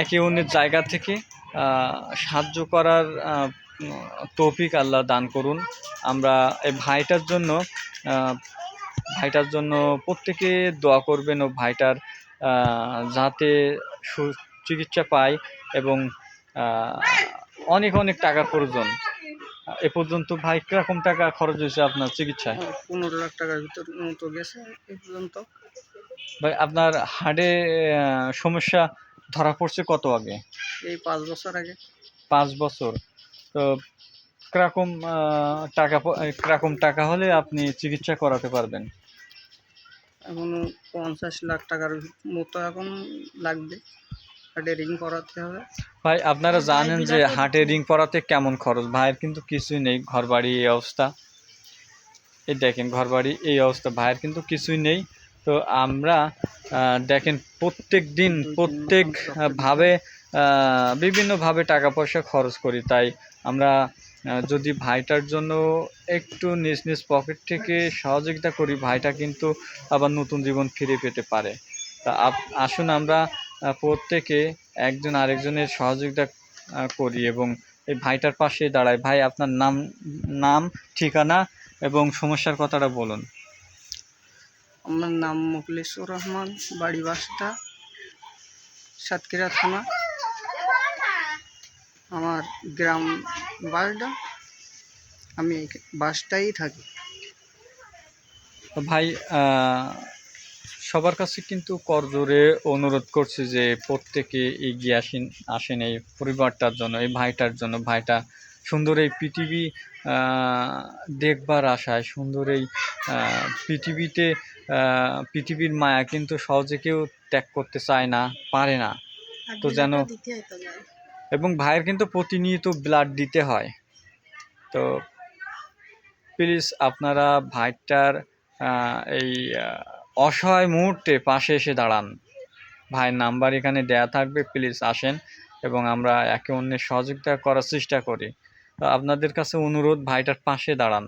একে অন্যের জায়গা থেকে সাহায্য করার তৌফিক আল্লাহ দান করুন। আমরা এই ভাইটার জন্য প্রত্যেকে দোয়া করবেন ও ভাইটার যাতে সুচিকিৎসা পায় এবং অনেক অনেক টাকার প্রয়োজন। এ পর্যন্ত ভাই কিরকম টাকা খরচ হয়েছে আপনার চিকিৎসায়? 15 লাখ টাকার ভিতর মতো গেছে এ পর্যন্ত। ভাই আপনার হার্টে সমস্যা ধরা পড়ছে কত আগে? এই 5 বছর আগে। 5 বছর। তো কিরকম টাকা হলে আপনি চিকিৎসা করাতে পারবেন? এখন 50 লাখ টাকার মতো এখন লাগবে, হার্টে রিং করাতে হবে। ভাই আপনারা জানেন যে হার্টে রিং করাতে কেমন খরচ? ভাইয়ের কিন্তু কিছুই নেই, ঘরবাড়ি এই অবস্থা। এই দেখেন ঘরবাড়ি এই অবস্থা, ভাইয়ের কিন্তু কিছুই নেই। তো আমরা দেখেন প্রত্যেক দিন ভাবে বিভিন্নভাবে টাকা পয়সা খরচ করি। তাই আমরা যদি ভাইটার জন্য একটু নিজ নিজ পকেট থেকে সহযোগিতা করি, ভাইটা কিন্তু আবার নতুন জীবন ফিরে পেতে পারে। তা আসুন আমরা প্রত্যেকে একজন আরেকজনের সহযোগিতা করি এবং এই ভাইটার পাশে দাঁড়াই। ভাই আপনার নাম ঠিকানা এবং সমস্যার কথাটা বলুন। আমার নাম মুখলিসুর রহমান, বাড়ি বাসটা, সাতক্ষীরা থানা, আমার গ্রাম বাসডা, আমি বাসটাই থাকি। ভাই সবার কাছে কিন্তু করজোরে অনুরোধ করছি যে প্রত্যেকে এগিয়ে আসেন এই পরিবারটার জন্য, এই ভাইটার জন্য। ভাইটা সুন্দর এই পৃথিবী দেখবার আশায়, সুন্দর এই পৃথিবীর মায়া কিন্তু সহজে কেউ ত্যাগ করতে চায় না, পারে না। তো যেন, এবং ভাইয়ের কিন্তু প্রতিনিয়ত ব্লাড দিতে হয়। তো প্লিজ আপনারা ভাইটার এই অসহায় মুহূর্তে পাশে এসে দাঁড়ান। ভাইয়ের নাম্বার এখানে দেয়া থাকবে, প্লিজ আসেন এবং আমরা একে অন্যের সহযোগিতা করার চেষ্টা করি। আপনাদের কাছে অনুরোধ, ভাইটার পাশে দাঁড়ান।